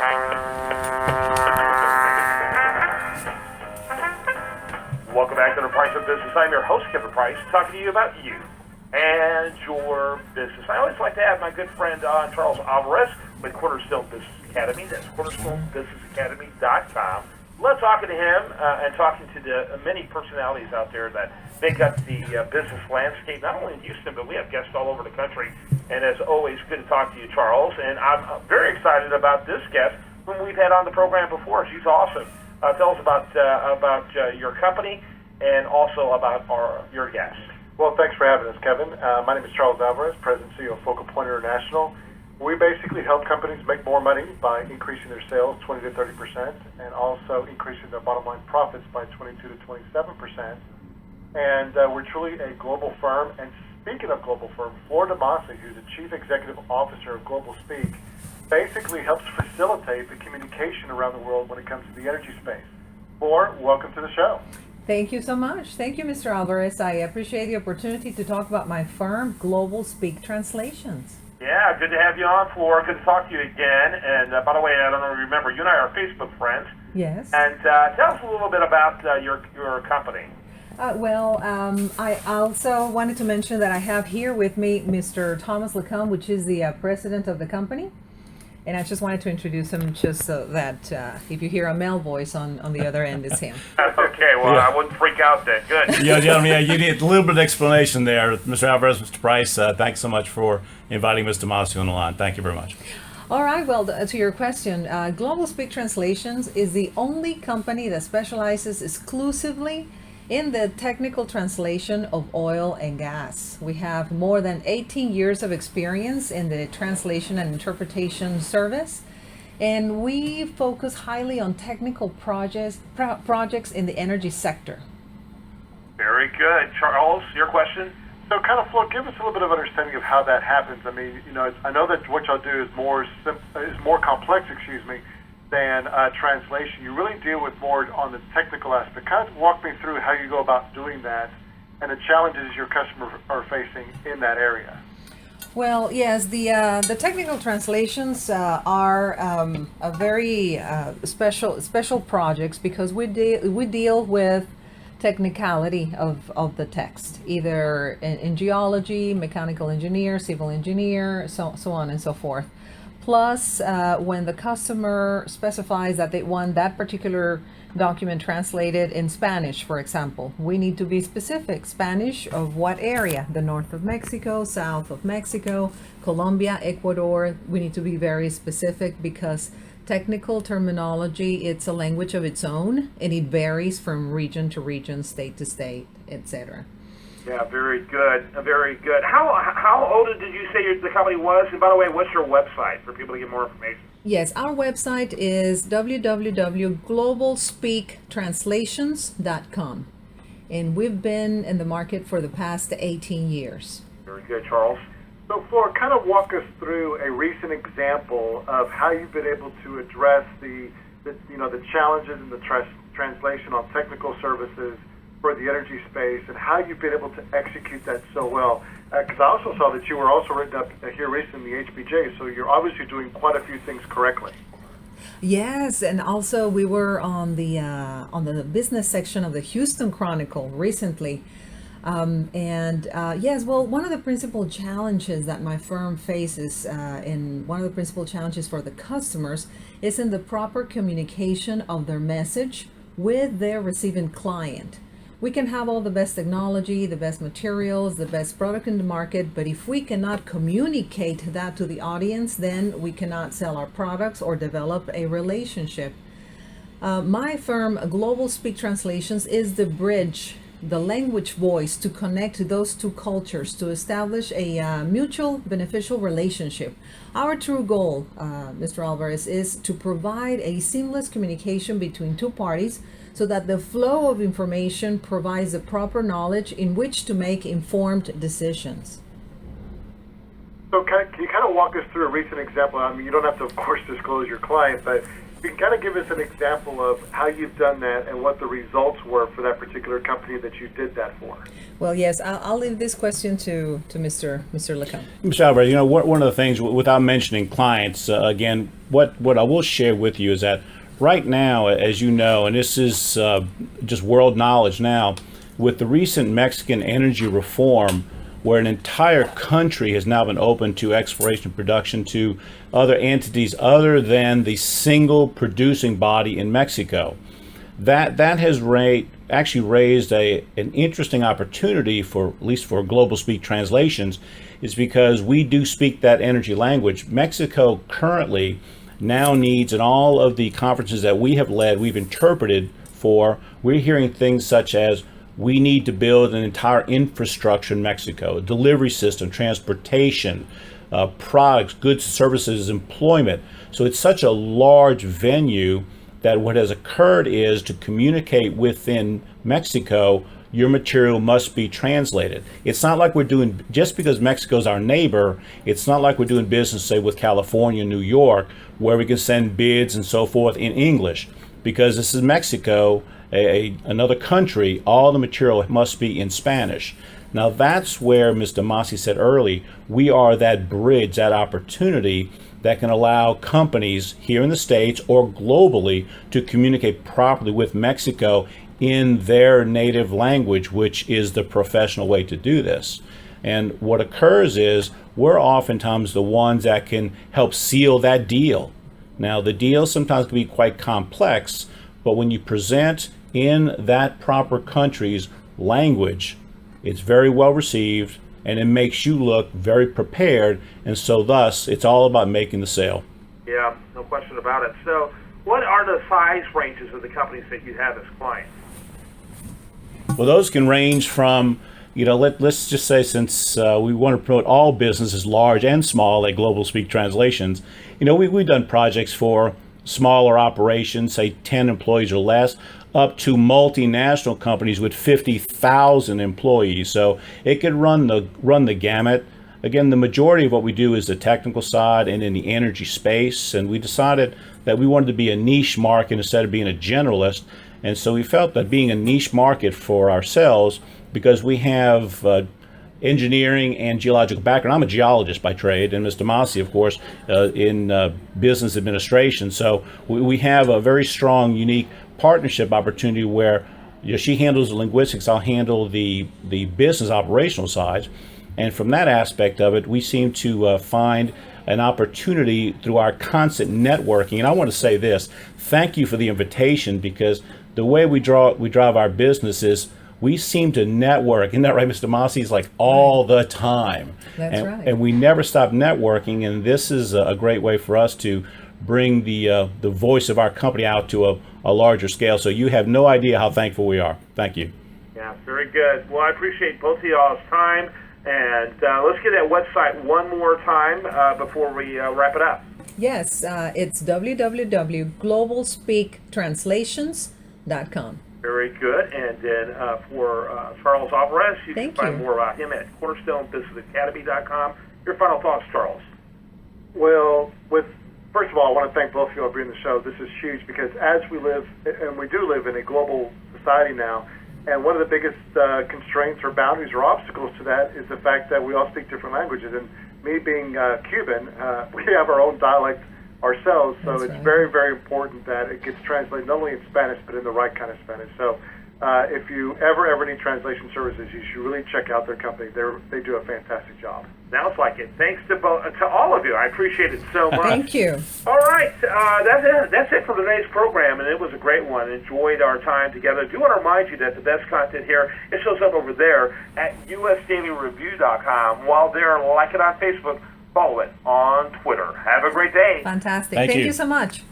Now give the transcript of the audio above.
Welcome back to The Price of Business. I'm your host, Kevin Price, talking to you about you and your business. I always like to have my good friend Charles Alvarez with Cornerstone Business Academy. That's cornerstonebusinessacademy.com. Love talking to him and talking to the many personalities out there that make up the business landscape, not only in Houston, but we have guests all over the country. And as always, good to talk to you, Charles. And I'm very excited about this guest whom we've had on the program before. She's awesome. Tell us about your company and also about your guest. Well, thanks for having us, Kevin. My name is Charles Alvarez, President and CEO of Focal Point International. We basically help companies make more money by increasing their sales 20 to 30% and also increasing their bottom line profits by 22 to 27%. And we're truly a global firm. And speaking of global firm, Flor Dimassi, who's the Chief Executive Officer of Global Speak, basically helps facilitate the communication around the world when it comes to the energy space. Flor, welcome to the show. Thank you so much. Thank you, Mr. Alvarez. I appreciate the opportunity to talk about my firm, Global Speak Translations. Yeah, good to have you on, Flor. Good to talk to you again. And by the way, I don't know if you remember, you and I are Facebook friends. Yes. And tell us a little bit about your company. I also wanted to mention that I have here with me Mr. Thomas Lacombe, which is the president of the company. And I just wanted to introduce him just so that if you hear a male voice on the other end, it's him. Okay, well, I wouldn't freak out then. Good. Yeah, gentlemen, you need a little bit of explanation there. Mr. Alvarez, Mr. Price, thanks so much for inviting Mr. Dimassi on the line. Thank you very much. All right, well, to your question, Global Speak Translations is the only company that specializes exclusively in the technical translation of oil and gas. We have more than 18 years of experience in the translation and interpretation service, and we focus highly on technical projects in the energy sector. Very good. Charles, your question? So kind of, Flor, give us a little bit of understanding of how that happens. I mean, I know that what y'all do is more complex, than translation. You really deal with more on the technical aspect. Kind of walk me through how you go about doing that and the challenges your customers are facing in that area. Well, yes, the technical translations are a very special projects because we deal with technicality of the text, either in geology, mechanical engineer, civil engineer, so on and so forth. Plus, when the customer specifies that they want that particular document translated in Spanish, for example, we need to be specific. Spanish of what area? The north of Mexico, south of Mexico, Colombia, Ecuador. We need to be very specific because technical terminology, it's a language of its own, and it varies from region to region, state to state, etc. Yeah, very good. Very good. How old did you say the company was? And by the way, what's your website for people to get more information? Yes, our website is www.globalspeaktranslations.com. And we've been in the market for the past 18 years. Very good, Charles. So, Flor, kind of walk us through a recent example of how you've been able to address the challenges in the translation on technical services for the energy space, and how you've been able to execute that so well. Because I also saw that you were also written up here recently in the HBJ, so you're obviously doing quite a few things correctly. Yes, and also we were on the business section of the Houston Chronicle recently. Yes, well, one of the principal challenges that my firm faces, and one of the principal challenges for the customers, is in the proper communication of their message with their receiving client. We can have all the best technology, the best materials, the best product in the market, but if we cannot communicate that to the audience, then we cannot sell our products or develop a relationship. My firm, Global Speak Translations, is the bridge, the language voice to connect those two cultures, to establish a mutual beneficial relationship. Our true goal, Mr. Alvarez, is to provide a seamless communication between two parties so that the flow of information provides the proper knowledge in which to make informed decisions. So can you kind of walk us through a recent example? I mean, you don't have to, of course, disclose your client, but you can kind of give us an example of how you've done that and what the results were for that particular company that you did that for. Well, yes, I'll leave this question to Mr. Lecomte. Mr. Alvarez, one of the things, without mentioning clients, again, what I will share with you is that right now, as you know, and this is just world knowledge now, with the recent Mexican energy reform, where an entire country has now been open to exploration and production to other entities other than the single producing body in Mexico. That has actually raised an interesting opportunity for, at least for global speak translations, is because we do speak that energy language. Mexico currently now needs, in all of the conferences that we have led, we've interpreted for, we're hearing things such as, we need to build an entire infrastructure in Mexico, a delivery system, transportation, products, goods, services, employment. So it's such a large venue that what has occurred is to communicate within Mexico, your material must be translated. It's not like we're doing, just because Mexico's our neighbor, it's not like we're doing business, say, with California, New York, where we can send bids and so forth in English. Because this is Mexico, another country, all the material must be in Spanish. Now that's where Ms. Dimassi said early, we are that bridge, that opportunity that can allow companies here in the States or globally to communicate properly with Mexico in their native language, which is the professional way to do this. And what occurs is we're oftentimes the ones that can help seal that deal. Now the deal sometimes can be quite complex, but when you present in that proper country's language, it's very well received and it makes you look very prepared, and so thus it's all about making the sale. Yeah, no question about it. So what are the size ranges of the companies that you have as clients? Well, those can range from, let's just say, since we want to promote all businesses, large and small, at Global Speak Translations, we've done projects for smaller operations, say 10 employees or less, up to multinational companies with 50,000 employees. So it could run the gamut. Again, the majority of what we do is the technical side and in the energy space. And we decided that we wanted to be a niche market instead of being a generalist. And so we felt that being a niche market for ourselves, because we have engineering and geological background. I'm a geologist by trade, and Ms. Dimassi, of course, in business administration. So we have a very strong, unique partnership opportunity where she handles the linguistics, I'll handle the business operational sides. And from that aspect of it, we seem to find an opportunity through our constant networking. And I want to say this, thank you for the invitation, because the way we drive our business is we seem to network. Isn't that right, Mr. Dimassi? It's like all the time. That's right. And we never stop networking, and this is a great way for us to bring the voice of our company out to a larger scale. So you have no idea how thankful we are. Thank you. Yeah, very good. Well, I appreciate both of y'all's time, and let's get that website one more time before we wrap it up. Yes, it's www.globalspeaktranslations.com. Very good. And then for Charles Alvarez, you Thank can find you. more about him at cornerstonebusinessacademy.com. Your final thoughts, Charles? Well, first of all, I want to thank both of you for being on the show. This is huge because as we live, and we do live in a global society now, and one of the biggest constraints or boundaries or obstacles to that is the fact that we all speak different languages. And me being Cuban, we have our own dialect ourselves, so That's it's right. very, very important that it gets translated not only in Spanish, but in the right kind of Spanish. So if you ever need translation services, you should really check out their company. They do a fantastic job. Sounds like it. Thanks to all of you. I appreciate it so much. Thank you. All right, that's it for today's program, and it was a great one. Enjoyed our time together. I do want to remind you that the best content here, it shows up over there at usdailyreview.com. While there, like it on Facebook, follow it on Twitter. Have a great day. Fantastic. Thank Thank you. you so much.